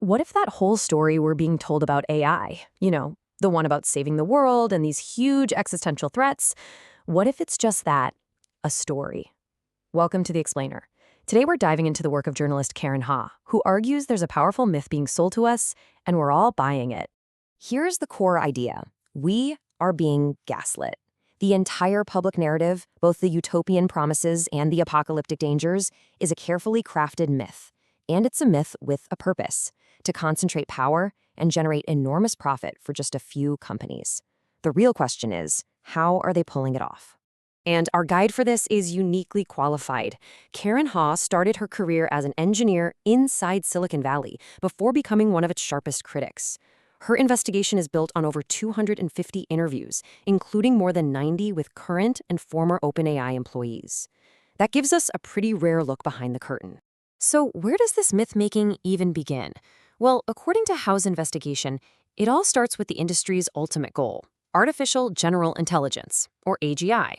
What if that whole story were being told about AI? The one about saving the world and these huge existential threats? What if it's just that, a story? Welcome to The Explainer. Today we're diving into the work of journalist Karen Ha, who argues there's a powerful myth being sold to us, and we're all buying it. Here's the core idea. We are being gaslit. The entire public narrative, both the utopian promises and the apocalyptic dangers, is a carefully crafted myth. And it's a myth with a purpose: to concentrate power and generate enormous profit for just a few companies. The real question is, how are they pulling it off? And our guide for this is uniquely qualified. Karen Ha started her career as an engineer inside Silicon Valley before becoming one of its sharpest critics. Her investigation is built on over 250 interviews, including more than 90 with current and former OpenAI employees. That gives us a pretty rare look behind the curtain. So where does this myth-making even begin? Well, according to Ha's investigation, it all starts with the industry's ultimate goal: artificial general intelligence, or AGI.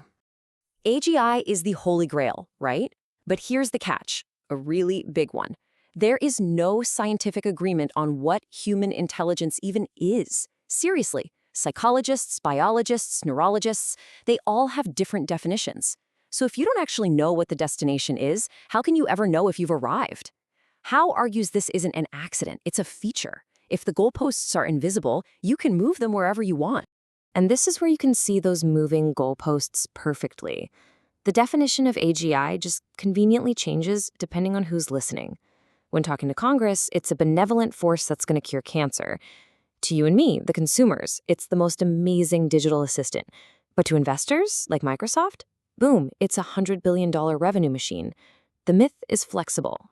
AGI is the holy grail, right? But here's the catch, a really big one. There is no scientific agreement on what human intelligence even is. Seriously, psychologists, biologists, neurologists, they all have different definitions. So if you don't actually know what the destination is, how can you ever know if you've arrived? Hao argues this isn't an accident, it's a feature. If the goalposts are invisible, you can move them wherever you want. And this is where you can see those moving goalposts perfectly. The definition of AGI just conveniently changes depending on who's listening. When talking to Congress, it's a benevolent force that's going to cure cancer. To you and me, the consumers, it's the most amazing digital assistant. But to investors, like Microsoft, boom, it's a $100 billion revenue machine. The myth is flexible.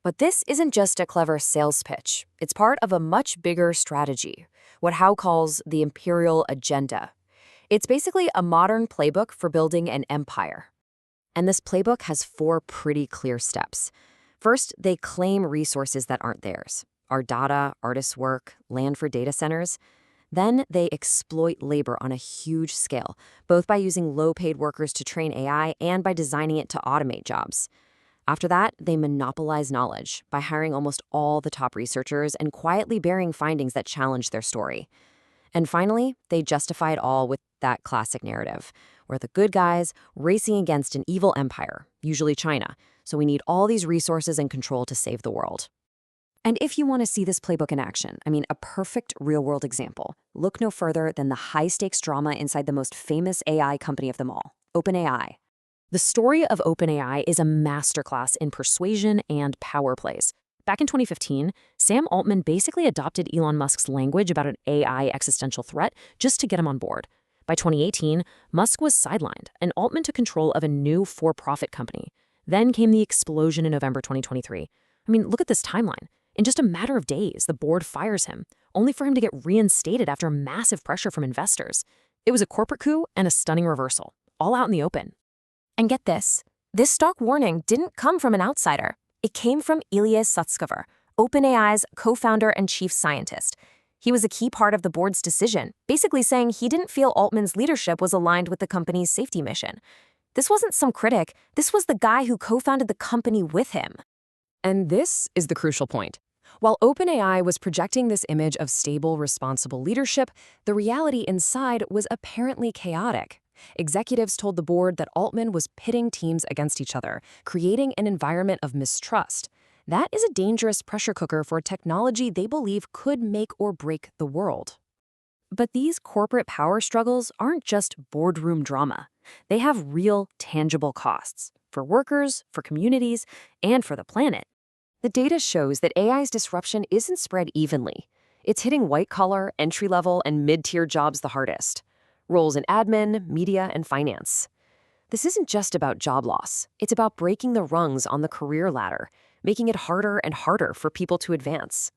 But this isn't just a clever sales pitch. It's part of a much bigger strategy, what Hao calls the imperial agenda. It's basically a modern playbook for building an empire. And this playbook has 4 pretty clear steps. First, they claim resources that aren't theirs: our data, artists' work, land for data centers. Then they exploit labor on a huge scale, both by using low-paid workers to train AI and by designing it to automate jobs. After that, they monopolize knowledge by hiring almost all the top researchers and quietly burying findings that challenge their story. And finally, they justify it all with that classic narrative: we're the good guys racing against an evil empire, usually China, so we need all these resources and control to save the world. And if you want to see this playbook in action, a perfect real-world example, look no further than the high-stakes drama inside the most famous AI company of them all, OpenAI. The story of OpenAI is a masterclass in persuasion and power plays. Back in 2015, Sam Altman basically adopted Elon Musk's language about an AI existential threat just to get him on board. By 2018, Musk was sidelined, and Altman took control of a new for-profit company. Then came the explosion in November 2023. Look at this timeline. In just a matter of days, the board fires him, only for him to get reinstated after massive pressure from investors. It was a corporate coup and a stunning reversal, all out in the open. And get this stock warning didn't come from an outsider. It came from Ilya Sutskever, OpenAI's co-founder and chief scientist. He was a key part of the board's decision, basically saying he didn't feel Altman's leadership was aligned with the company's safety mission. This wasn't some critic, this was the guy who co-founded the company with him. And this is the crucial point. While OpenAI was projecting this image of stable, responsible leadership, the reality inside was apparently chaotic. Executives told the board that Altman was pitting teams against each other, creating an environment of mistrust. That is a dangerous pressure cooker for technology they believe could make or break the world. But these corporate power struggles aren't just boardroom drama. They have real, tangible costs for workers, for communities, and for the planet. The data shows that AI's disruption isn't spread evenly. It's hitting white-collar, entry-level, and mid-tier jobs the hardest. Roles in admin, media, and finance. This isn't just about job loss. It's about breaking the rungs on the career ladder, making it harder and harder for people to advance.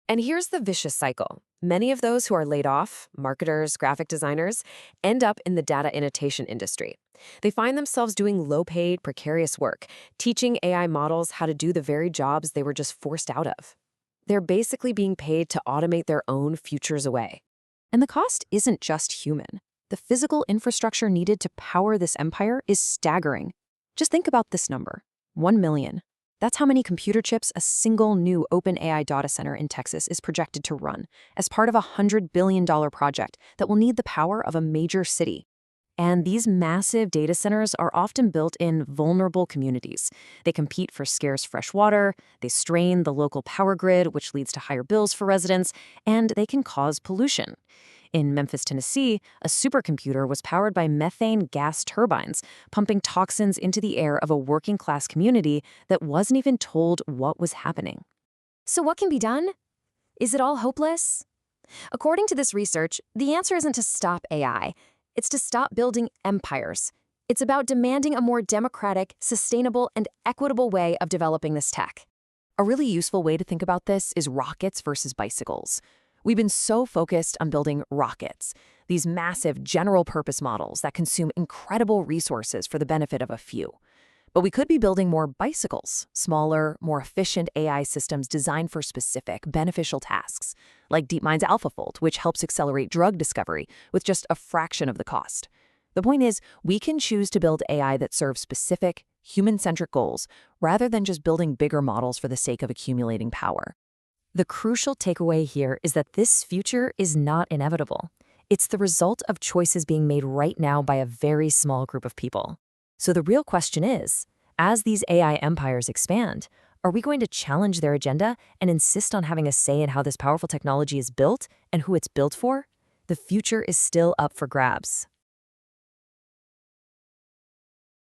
And here's the vicious cycle. Many of those who are laid off, marketers, graphic designers, end up in the data annotation industry. They find themselves doing low-paid, precarious work, teaching AI models how to do the very jobs they were just forced out of. They're basically being paid to automate their own futures away. And the cost isn't just human. The physical infrastructure needed to power this empire is staggering. Just think about this number: 1 million. That's how many computer chips a single new OpenAI data center in Texas is projected to run, as part of a $100 billion project that will need the power of a major city. And these massive data centers are often built in vulnerable communities. They compete for scarce fresh water, they strain the local power grid, which leads to higher bills for residents, and they can cause pollution. In Memphis, Tennessee, a supercomputer was powered by methane gas turbines, pumping toxins into the air of a working-class community that wasn't even told what was happening. So what can be done? Is it all hopeless? According to this research, the answer isn't to stop AI. It's to stop building empires. It's about demanding a more democratic, sustainable, and equitable way of developing this tech. A really useful way to think about this is rockets versus bicycles. We've been so focused on building rockets, these massive general-purpose models that consume incredible resources for the benefit of a few. But we could be building more bicycles, smaller, more efficient AI systems designed for specific, beneficial tasks, like DeepMind's AlphaFold, which helps accelerate drug discovery with just a fraction of the cost. The point is, we can choose to build AI that serves specific, human-centric goals, rather than just building bigger models for the sake of accumulating power. The crucial takeaway here is that this future is not inevitable. It's the result of choices being made right now by a very small group of people. So the real question is, as these AI empires expand, are we going to challenge their agenda and insist on having a say in how this powerful technology is built and who it's built for? The future is still up for grabs.